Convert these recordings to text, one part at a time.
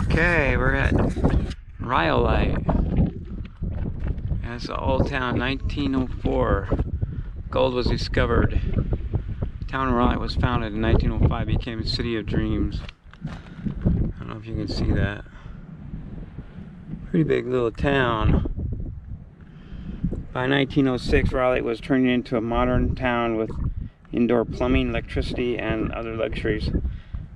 Okay, we're at Rhyolite. That's the old town, 1904. Gold was discovered. The town of Rhyolite was founded in 1905, became a city of dreams. I don't know if you can see that. Pretty big little town. By 1906, Rhyolite was turning into a modern town with indoor plumbing, electricity, and other luxuries.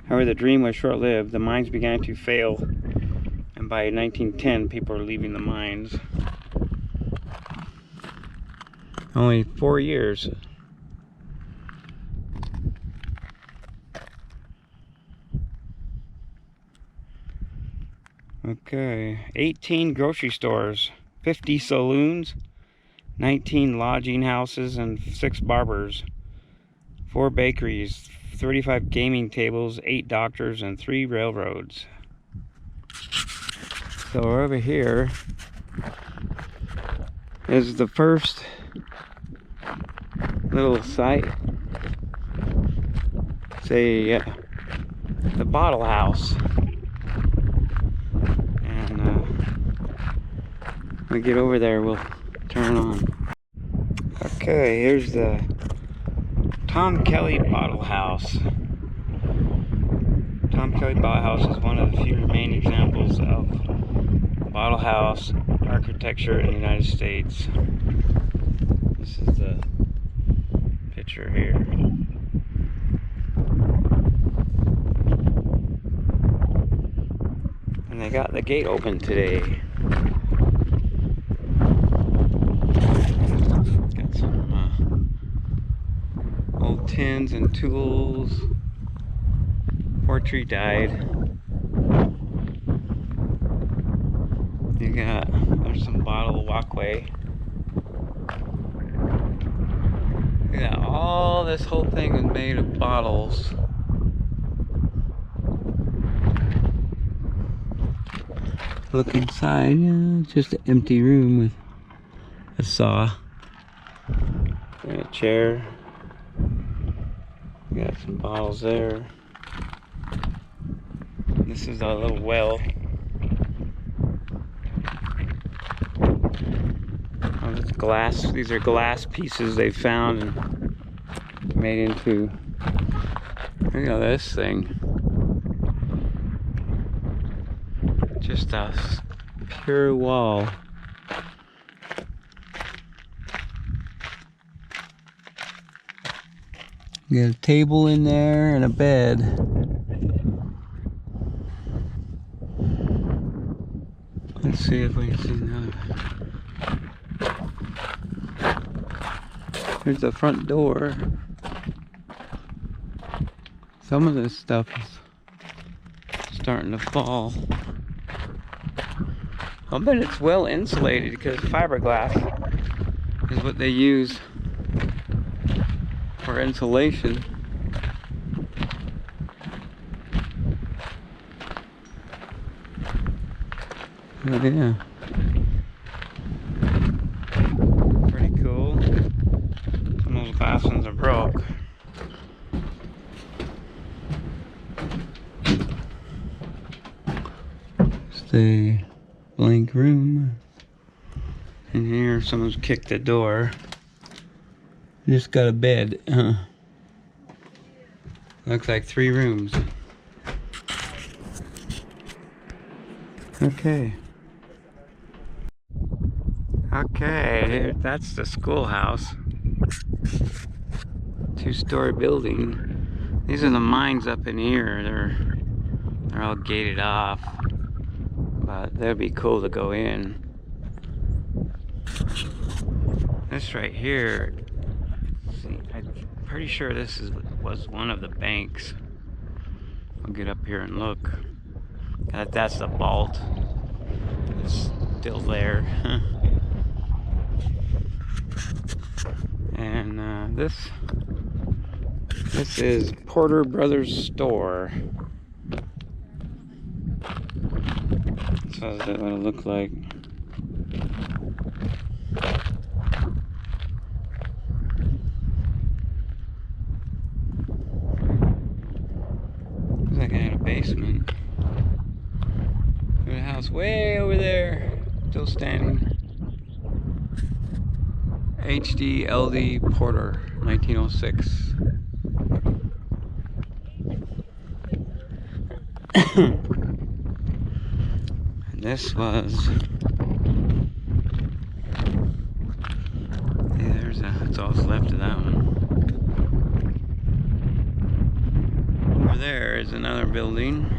However, the dream was short-lived. The mines began to fail, and by 1910, people were leaving the mines. Only 4 years. Okay, 18 grocery stores, 50 saloons, 19 lodging houses, and 6 barbers, 4 bakeries, 35 gaming tables, 8 doctors, and 3 railroads. So over here is the first little site. It's the bottle house. And when we get over there, we'll turn it on. Okay, here's the Tom Kelly Bottle House. Tom Kelly Bottle House is one of the few remaining examples of bottle house architecture in the United States. This is the picture here. And they got the gate open today. Got some old tins and tools. Poor tree died. There's some bottle walkway. Yeah, all this whole thing is made of bottles. Look inside, yeah, it's just an empty room with a saw and a chair. Got some bottles there. This is a little well. Oh, this glass. These are glass pieces they found and made into. Look at this thing. Just a pure wall. You got a table in there and a bed. Let's see if we can see another. Here's the front door. Some of this stuff is starting to fall. I bet it's well insulated because fiberglass is what they use for insulation. Oh yeah. Pretty cool. Some of those glass ones are broke. It's the blank room. In here, someone's kicked the door. Just got a bed. Looks like 3 rooms. Okay. Okay, that's the schoolhouse. 2-story building. These are the mines up in here. They're all gated off. But that'd be cool to go in. This right here, see, I'm pretty sure this was one of the banks. I'll get up here and look. That's the vault. It's still there. And this is Porter Brothers Store. So that's what it looked like. Looks like I had a basement. house way over there, still standing. H.D.L.D. Porter, 1906. And this was... that's all that's left of that one. Over there is another building.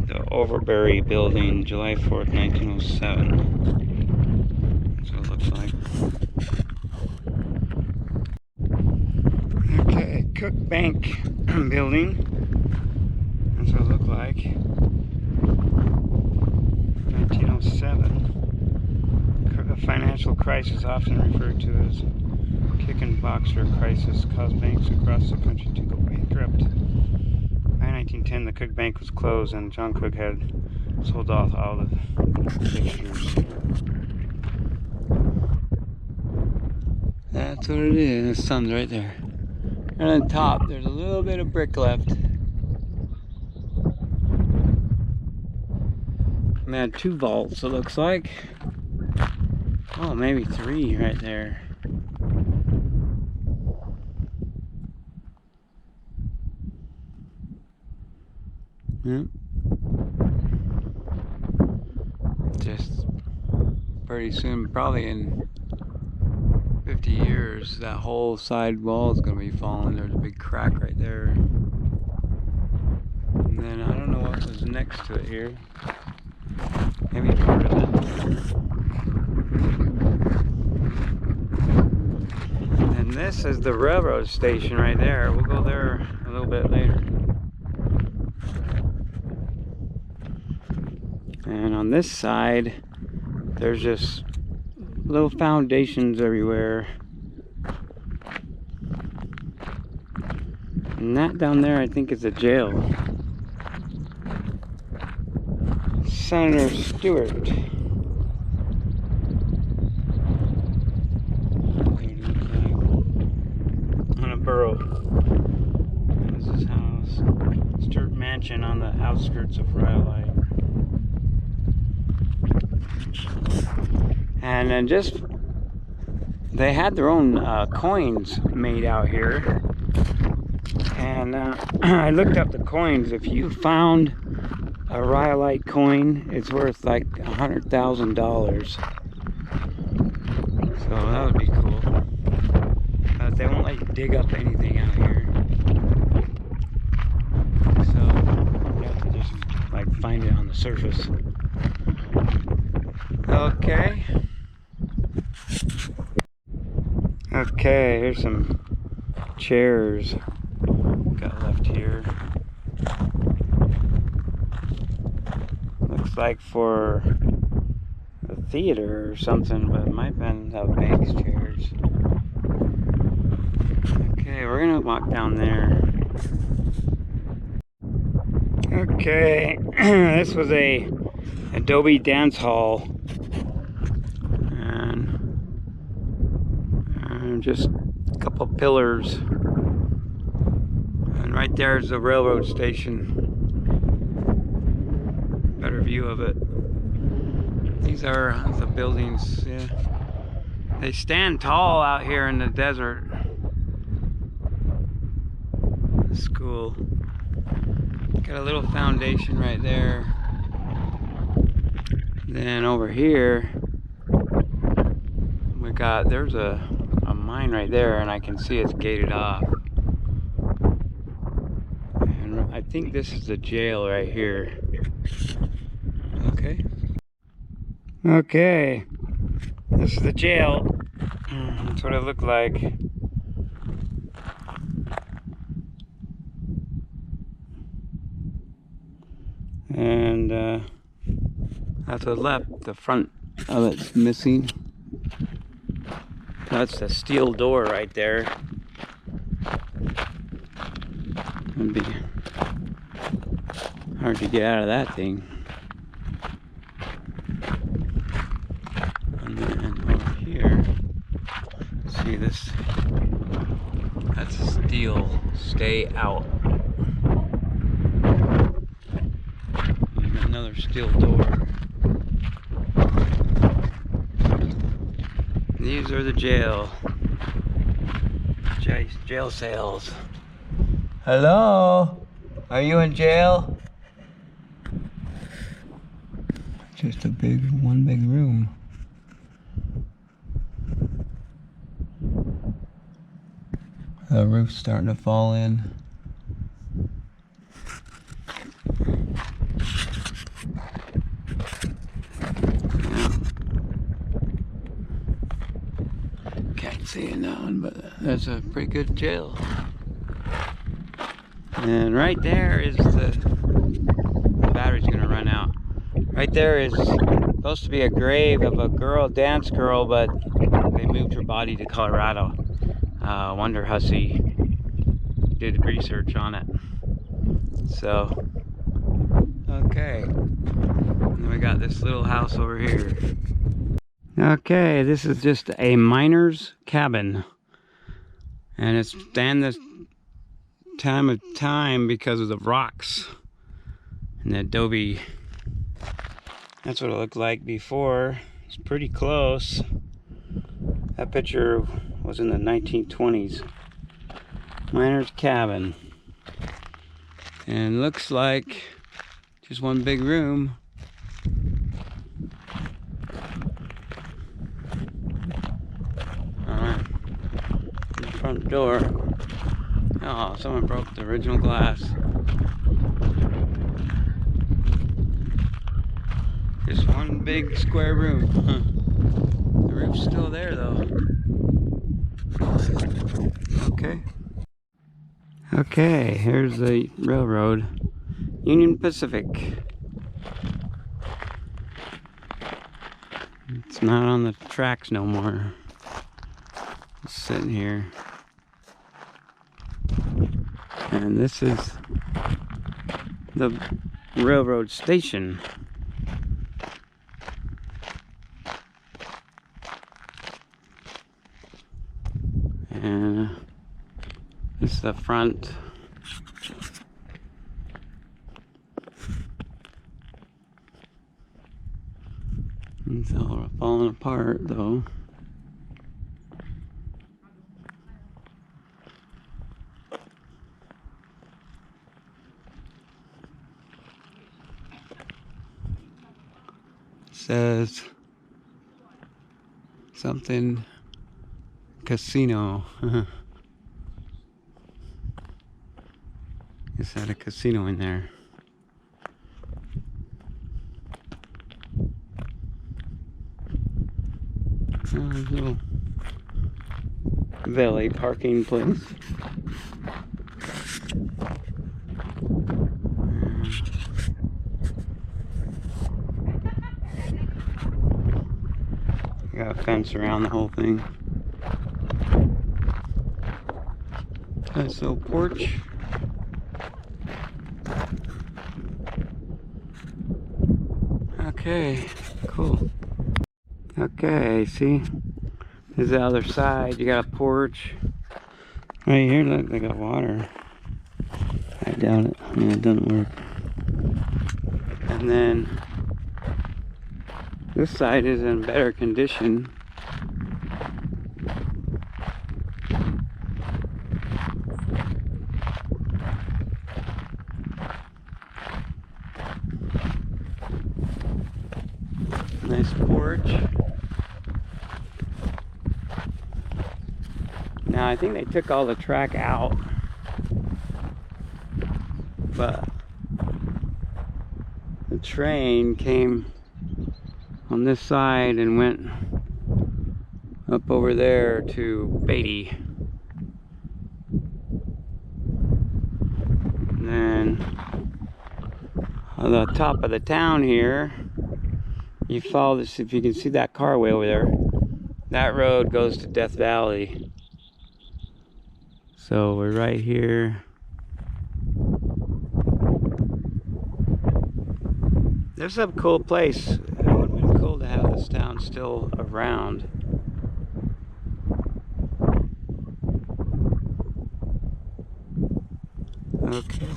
The Overbury Building, July 4th, 1907. That's what it looks like. Okay, Cook Bank Building. That's what it looked like. 1907. A financial crisis, often referred to as Kickenboxer crisis, caused banks across the country to go bankrupt. By 1910, the Cook Bank was closed, and John Cook had sold off all the fixtures. That's what it is. The sun's right there. And on top, there's a little bit of brick left. And they had 2 vaults, it looks like. Oh, maybe 3 right there. Yep. Just pretty soon, probably in 50 years, that whole side wall is going to be falling. There's a big crack right there. And then I don't know what was next to it here. Maybe part of it. And this is the railroad station right there. We'll go there a little bit later. And on this side, there's just little foundations everywhere. And that down there, I think, is a jail. Senator Stewart. On a borough. That was his house. Stewart Mansion on the outskirts of Rhyolite. And then they had their own coins made out here. And I looked up the coins. If you found a Rhyolite coin, it's worth like $100,000. So that would be cool. They won't let you dig up anything out here. So you have to just like find it on the surface. Okay. Okay, here's some chairs got left here. Looks like for a theater or something, but it might have been the bank's chairs. Okay, we're gonna walk down there. Okay, this was a Adobe dance hall. And just a couple pillars. And right there's the railroad station. Better view of it. These are the buildings. Yeah. They stand tall out here in the desert. The school. Got a little foundation right there. Then over here we got, there's a mine right there, and I can see it's gated off. And I think this is the jail right here. Okay. Okay. This is the jail. That's what it looked like. And that's what's left. The front of it's missing. That's the steel door right there. It'd be hard to get out of that thing. And then over here, see this? That's a steel stay out. steel door. These are the jail cells. Hello? Are you in jail? Just one big room. The roof's starting to fall in. Can't see it now, but that's a pretty good jail. And right there is the battery's gonna run out. Right there is supposed to be a grave of a dance girl, but they moved her body to Colorado. Wonder Hussey did research on it. So, okay. And then we got this little house over here. Okay, this is just a miner's cabin. And it's stand this time because of the rocks and the adobe. That's what it looked like before. It's pretty close. That picture was in the 1920s. Miner's cabin. And looks like just one big room. Alright. The front door. Oh, someone broke the original glass. Just one big square room. The roof's still there though. Okay. Okay, here's the railroad. Union Pacific. It's not on the tracks no more. It's sitting here. And this is the railroad station. And this is the front. It's all falling apart though. It says something casino. Is that a casino in there? Little valet parking place. Got a fence around the whole thing. Nice little porch. Okay, cool. Okay, see? This is the other side. You got a porch. Right here, look, they got water. I doubt it. Yeah, it doesn't work. And then this side is in better condition. Nice porch. Now I think they took all the track out, but the train came on this side and went up over there to Beatty. And then on the top of the town here, you follow this, if you can see that car way over there, that road goes to Death Valley. So we're right here. This is a cool place. It would have been cool to have this town still around. Okay.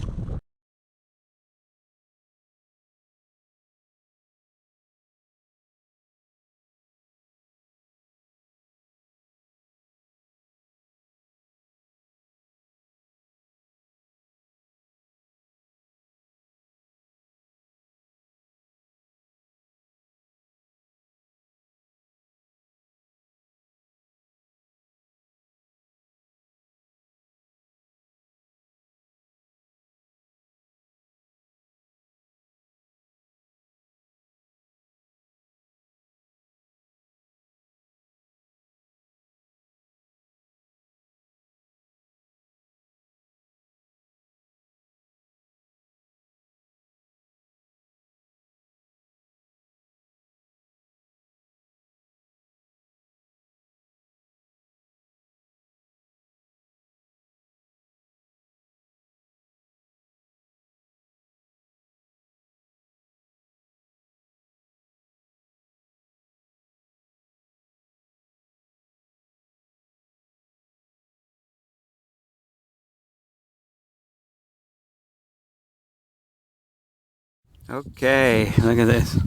Okay, look at this.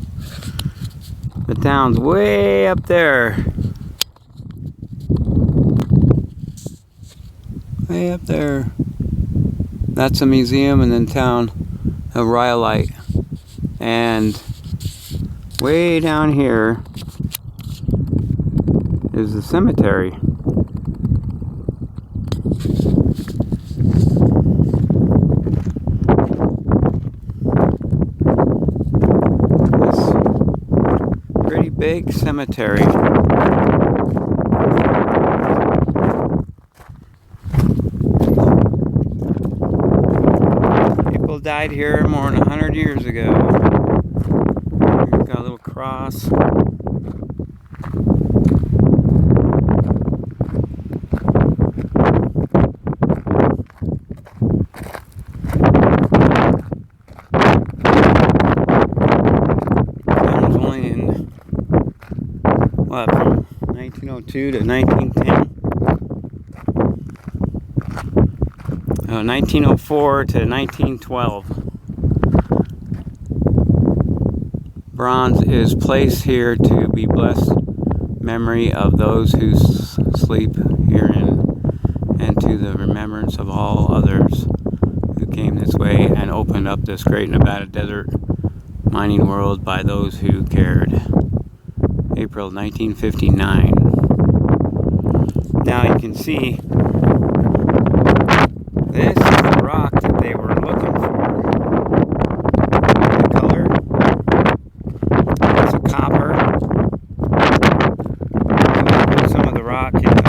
The town's way up there. Way up there. That's a museum in the town of Rhyolite. And way down here is the cemetery. This pretty big cemetery. People died here more than 100 years ago. We've got a little cross. What, from 1902 to 1910? 1904 to 1912. Bronze is placed here to be blessed memory of those who sleep herein, and to the remembrance of all others who came this way and opened up this great Nevada desert mining world by those who cared. April 1959. Now you can see this is the rock that they were looking for. The color. It's a copper. I'll put some of the rock in the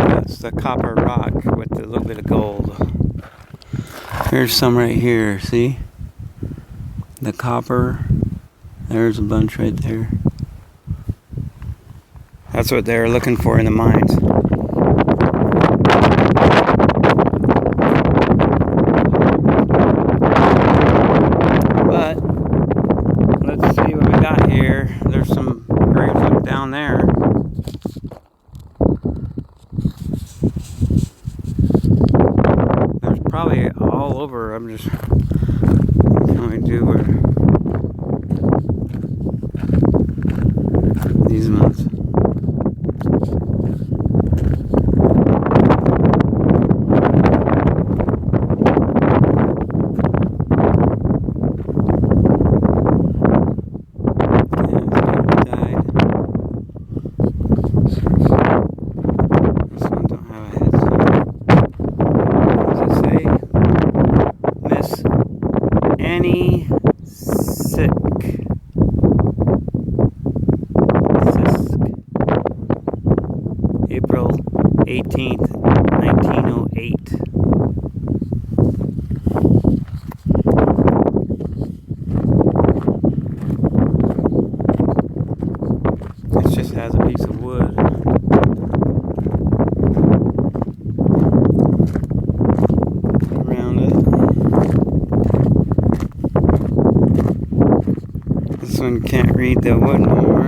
That's the copper rock with a little bit of gold. Here's some right here, see? The copper. There's a bunch right there. That's what they're looking for in the mines. But let's see what we got here. There's some graves up down there. There's probably all over. I'm just trying to do where these ones. April 18th, 1908. It just has a piece of wood. Around it. This one can't read the wood no more.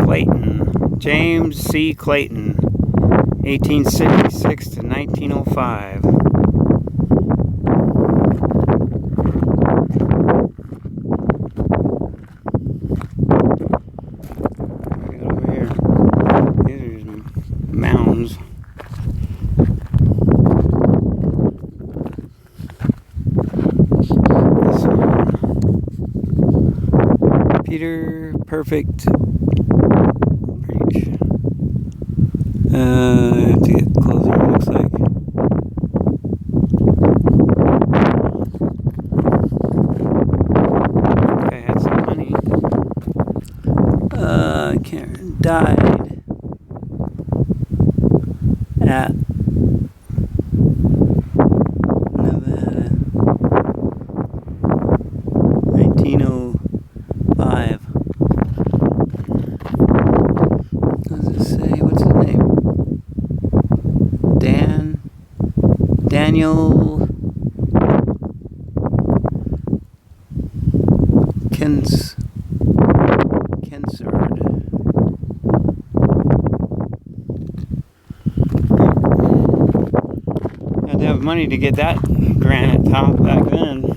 Clayton, James C. Clayton, 1866 to 1905. Right over here. These are just mounds. This one. Peter Perfect. I have to get closer, it looks like. I had some money. Karen died at Nevada. 1905. Does it say? What's his name? Daniel Kensard. Had to have money to get that granite top back then.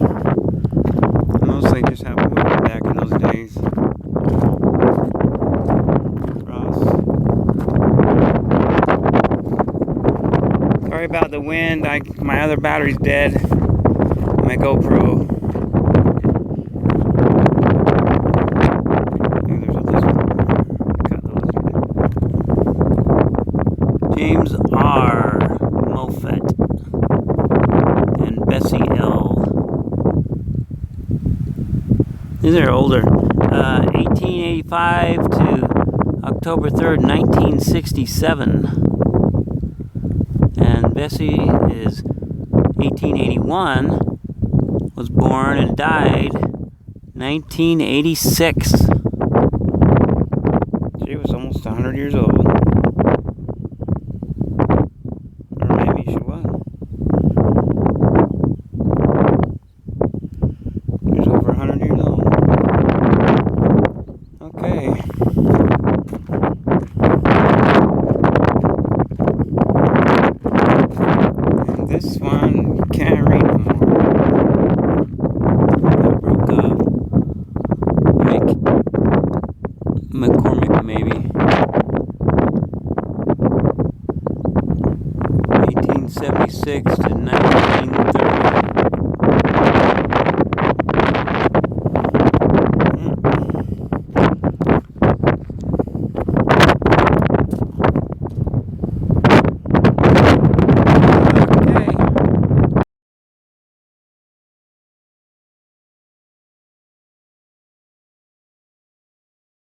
Mostly just have wood back in those days. Sorry about the wind. My other battery's dead. My GoPro. James R. Moffett and Bessie L. These are older. 1885 to October 3rd, 1967. And Bessie is 1881. Was born and died 1986. She was almost 100 years old. This one can't read no more. I broke McCormick maybe. 1876 to 1930.